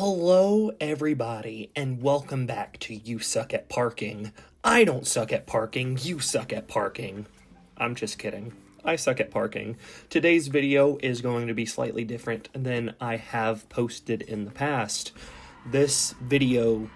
Hello, everybody, and welcome back to You Suck at Parking. I don't suck at parking, you suck at parking. I'm just kidding. I suck at parking. Today's video is going to be slightly different than I have posted in the past. This video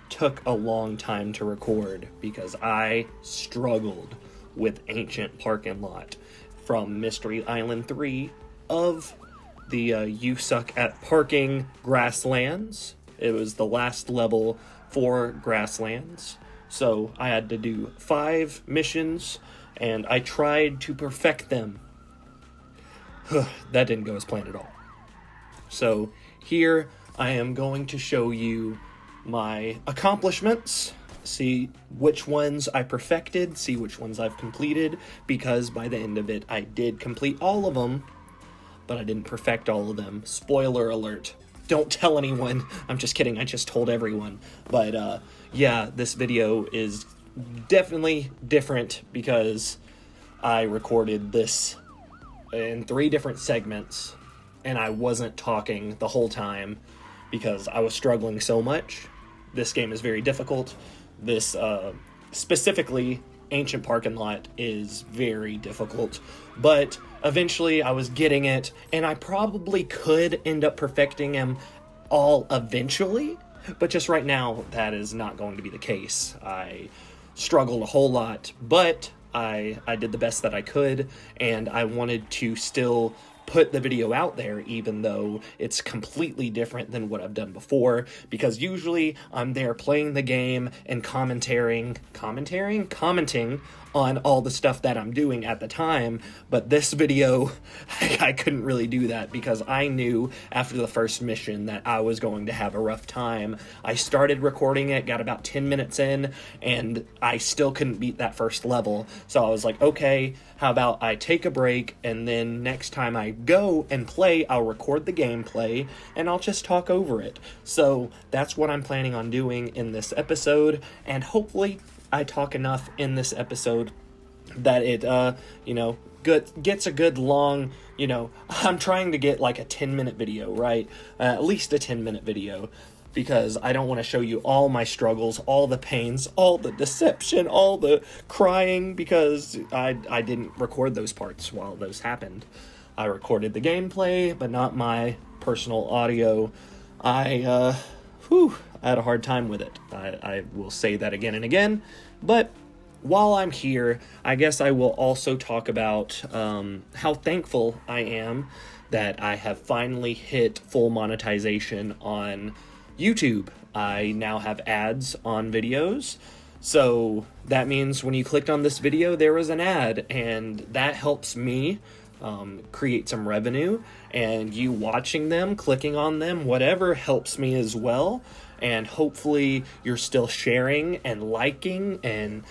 took a long time to record because I struggled with Ancient Parking Lot from Mystery Island 3 of the You Suck at Parking Grasslands. It was the last level for Grasslands. So I had to do 5 missions, and I tried to perfect them. That didn't go as planned at all. So here I am going to show you my accomplishments, see which ones I perfected, see which ones I've completed, because by the end of it I did complete all of them, but I didn't perfect all of them. Spoiler alert. Don't tell anyone. I'm just kidding. I just told everyone. But yeah, this video is definitely different because I recorded this in 3 different segments and I wasn't talking the whole time because I was struggling so much. This game is very difficult. This specifically Ancient Parking Lot is very difficult, but eventually I was getting it, and I probably could end up perfecting them all eventually, but just right now that is not going to be the case. I struggled a whole lot, but I did the best that I could, and I wanted to still put the video out there even though it's completely different than what I've done before, because usually I'm there playing the game and commenting on all the stuff that I'm doing at the time, but this video I couldn't really do that because I knew after the first mission that I was going to have a rough time. I started recording it, got about 10 minutes in, and I still couldn't beat that first level, so I was like, okay, how about I take a break, and then next time I go and play, I'll record the gameplay, and I'll just talk over it. So that's what I'm planning on doing in this episode, and hopefully I talk enough in this episode that it, gets a good long, I'm trying to get like a 10-minute video, right? At least a 10-minute video, because I don't want to show you all my struggles, all the pains, all the deception, all the crying, because I didn't record those parts while those happened. I recorded the gameplay, but not my personal audio. I had a hard time with it. I will say that again and again, but while I'm here, I guess I will also talk about how thankful I am that I have finally hit full monetization on YouTube. I now have ads on videos, so that means when you clicked on this video, there was an ad, and that helps me create some revenue, and you watching them, clicking on them, whatever, helps me as well. And hopefully you're still sharing and liking and,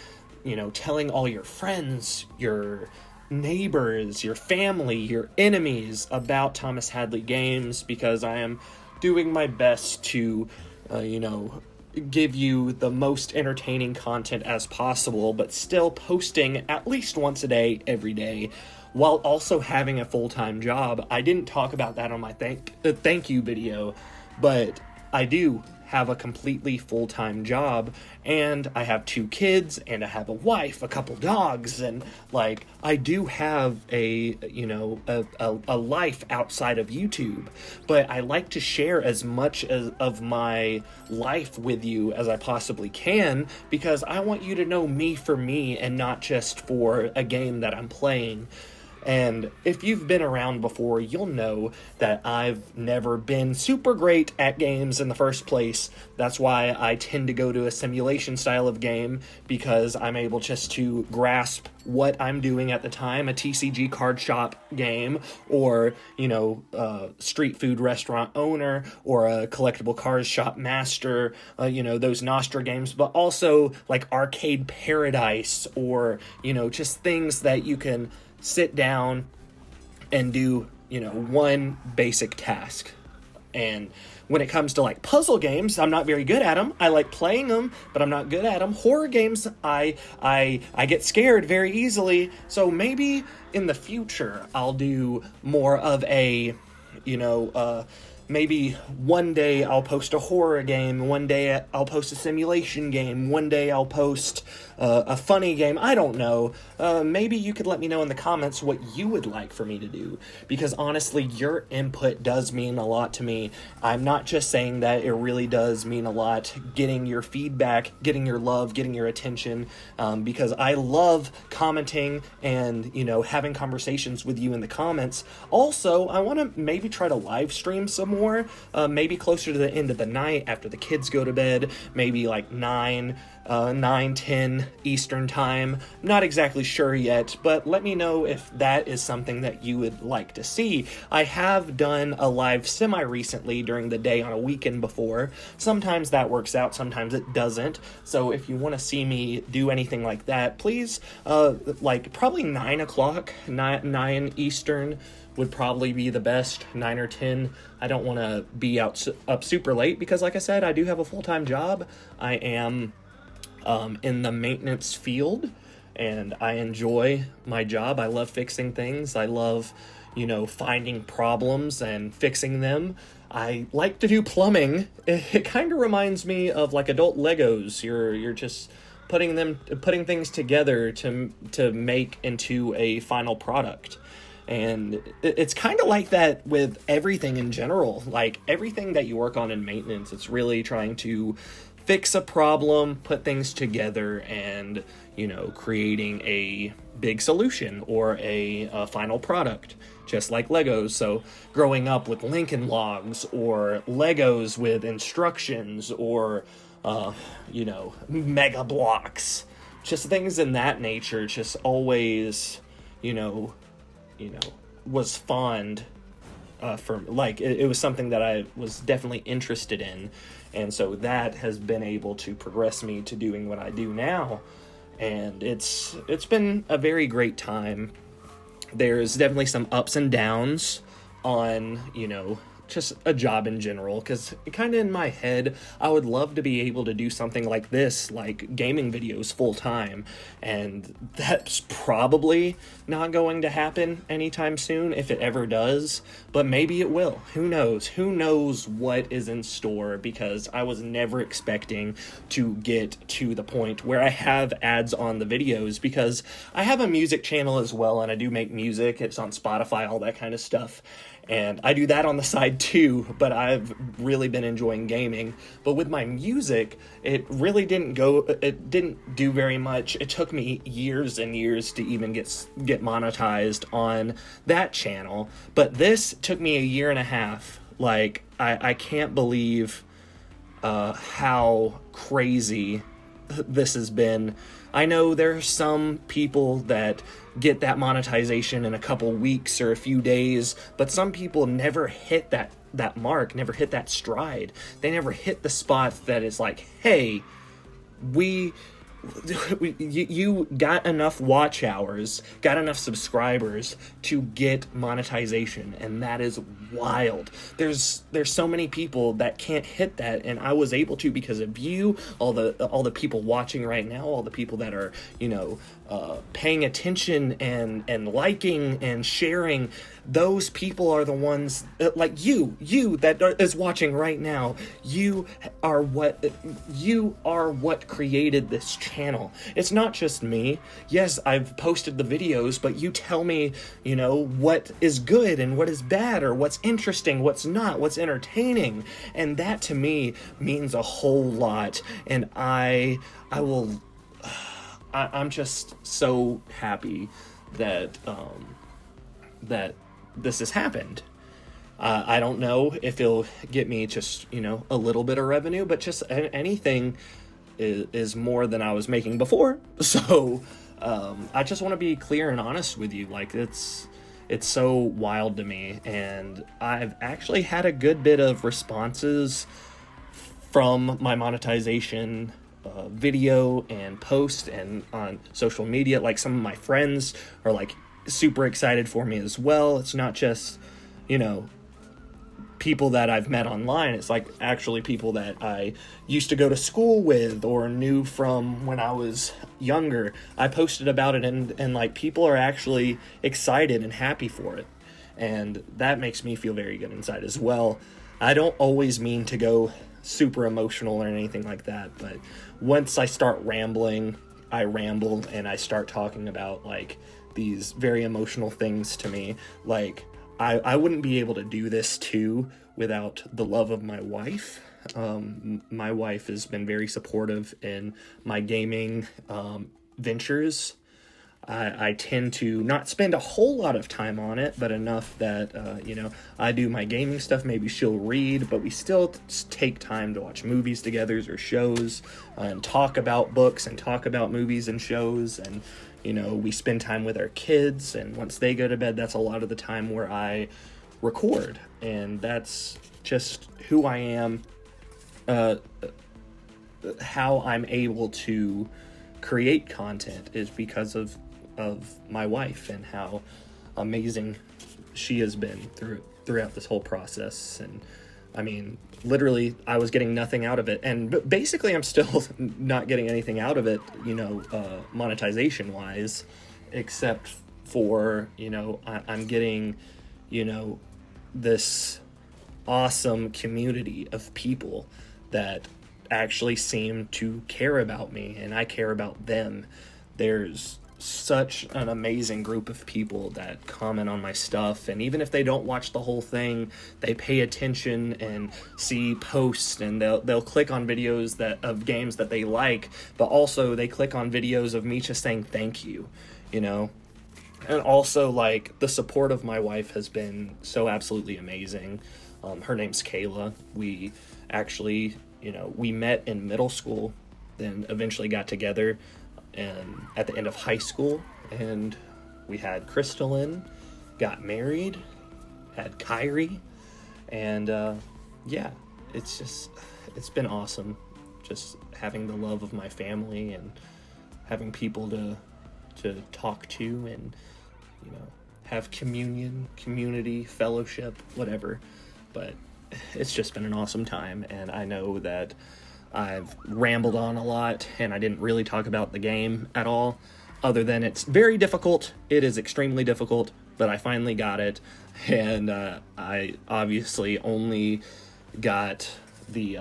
telling all your friends, your neighbors, your family, your enemies about Thomas Hadley Games, because I am doing my best to, give you the most entertaining content as possible, but still posting at least once a day, every day, while also having a full-time job. I didn't talk about that on my thank you video, but I do have a completely full-time job, and I have 2 kids, and I have a wife, a couple dogs, and I do have a life outside of YouTube, but I like to share as much of my life with you as I possibly can, because I want you to know me for me and not just for a game that I'm playing. And if you've been around before, you'll know that I've never been super great at games in the first place. That's why I tend to go to a simulation style of game, because I'm able just to grasp what I'm doing at the time, a TCG card shop game, or, street food restaurant owner, or a collectible cars shop master, those Nostra games, but also like Arcade Paradise, or, just things that you can sit down and do, one basic task. And when it comes to like puzzle games, I'm not very good at them. I like playing them, but I'm not good at them. Horror games, I get scared very easily. So maybe in the future I'll do more of a, maybe one day I'll post a horror game, one day I'll post a simulation game, one day I'll post a funny game. I don't know. Maybe you could let me know in the comments what you would like for me to do, because honestly, your input does mean a lot to me. I'm not just saying that, it really does mean a lot, getting your feedback, getting your love, getting your attention, because I love commenting and, having conversations with you in the comments. Also, I want to maybe try to live stream some more, maybe closer to the end of the night after the kids go to bed, maybe like 9-10 Eastern time. Not exactly sure yet, but let me know if that is something that you would like to see. I have done a live semi recently during the day on a weekend before. Sometimes that works out, sometimes it doesn't. So if you want to see me do anything like that, please, probably 9 o'clock, 9 Eastern would probably be the best, 9 or 10. I don't want to be up super late because, like I said, I do have a full-time job. I am in the maintenance field, and I enjoy my job. I love fixing things. I love, finding problems and fixing them. I like to do plumbing. It kind of reminds me of like adult Legos. You're just putting things together to make into a final product. And it's kind of like that with everything in general. Like everything that you work on in maintenance, it's really trying to fix a problem, put things together, and, creating a big solution or a final product, just like Legos. So growing up with Lincoln Logs or Legos with instructions or, Mega Blocks, just things in that nature, just always, was fond for, like, it was something that I was definitely interested in, and so that has been able to progress me to doing what I do now, and it's been a very great time. There's definitely some ups and downs on, just a job in general, because kind of in my head, I would love to be able to do something like this, like gaming videos full time, and that's probably not going to happen anytime soon, if it ever does, but maybe it will. Who knows what is in store, because I was never expecting to get to the point where I have ads on the videos, because I have a music channel as well, and I do make music. It's on Spotify, all that kind of stuff. And I do that on the side too, but I've really been enjoying gaming. But with my music, it really didn't do very much. It took me years and years to even get monetized on that channel. But this took me a year and a half. Like, I can't believe how crazy this has been. I know there are some people that get that monetization in a couple weeks or a few days, but some people never hit that mark, never hit that stride. They never hit the spot that is like, hey, you got enough watch hours, got enough subscribers to get monetization, and that is wild. There's so many people that can't hit that, and I was able to because of you, all the people watching right now, all the people that are, paying attention and liking and sharing. Those people are the ones, like you that is watching right now. You are what created this channel. It's not just me. Yes, I've posted the videos, but you tell me, what is good and what is bad, or what's interesting, what's not, what's entertaining, and that to me means a whole lot. And I'm just so happy that this has happened. I don't know if it'll get me just, a little bit of revenue, but just anything is more than I was making before. So I just want to be clear and honest with you. Like, it's so wild to me, and I've actually had a good bit of responses from my monetization video and post and on social media. Like, some of my friends are like super excited for me as well. It's not just, people that I've met online. It's like actually people that I used to go to school with or knew from when I was younger. I posted about it, and like, people are actually excited and happy for it, and that makes me feel very good inside as well. I don't always mean to go super emotional or anything like that, but once I start rambling, I ramble and I start talking about like these very emotional things to me. Like I wouldn't be able to do this too without the love of my wife. My wife has been very supportive in my gaming ventures. I tend to not spend a whole lot of time on it, but enough that, I do my gaming stuff. Maybe she'll read, but we still take time to watch movies together or shows and talk about books and talk about movies and shows. And, we spend time with our kids. And once they go to bed, that's a lot of the time where I record. And that's just who I am, how I'm able to create content is because of my wife and how amazing she has been throughout this whole process. And I mean, literally, I was getting nothing out of it, and basically I'm still not getting anything out of it, monetization wise, except for, I'm getting, this awesome community of people that actually seem to care about me and I care about them. There's such an amazing group of people that comment on my stuff, and even if they don't watch the whole thing, they pay attention and see posts, and they'll click on videos of games that they like, but also they click on videos of me just saying thank you, And also, like, the support of my wife has been so absolutely amazing. Her name's Kayla. We actually, we met in middle school, then eventually got together and at the end of high school, and we had Crystalline, got married, had Kyrie, and it's been awesome just having the love of my family and having people to talk to and have community, fellowship, whatever. But it's just been an awesome time, and I know that I've rambled on a lot, and I didn't really talk about the game at all, other than it's very difficult. It is extremely difficult, but I finally got it, and I obviously only got the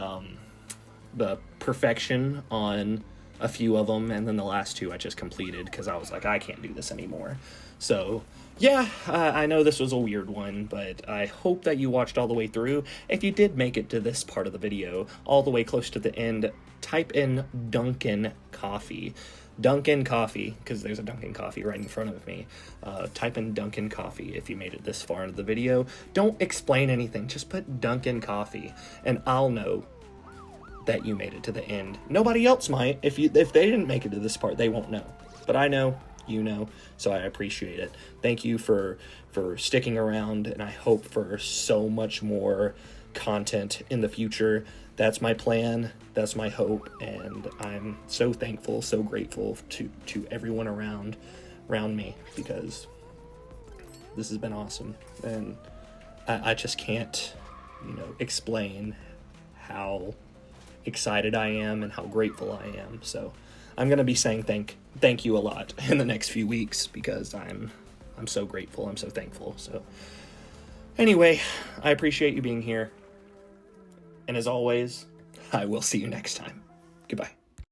perfection on a few of them, and then the last two I just completed because I was like, I can't do this anymore. So yeah, I know this was a weird one, but I hope that you watched all the way through. If you did make it to this part of the video, all the way close to the end, type in Dunkin' Coffee. Dunkin' Coffee, because there's a Dunkin' Coffee right in front of me. Type in Dunkin' Coffee if you made it this far into the video. Don't explain anything, just put Dunkin' Coffee, and I'll know that you made it to the end. Nobody else might. If they didn't make it to this part, they won't know. But I know, so I appreciate it. Thank you for sticking around, and I hope for so much more content in the future. That's my plan, that's my hope, and I'm so thankful, so grateful to everyone around me, because this has been awesome, and I just can't, explain how excited I am and how grateful I am. So I'm going to be saying thank you a lot in the next few weeks, because I'm so grateful, I'm so thankful. So anyway, I appreciate you being here, and as always, I will see you next time. Goodbye.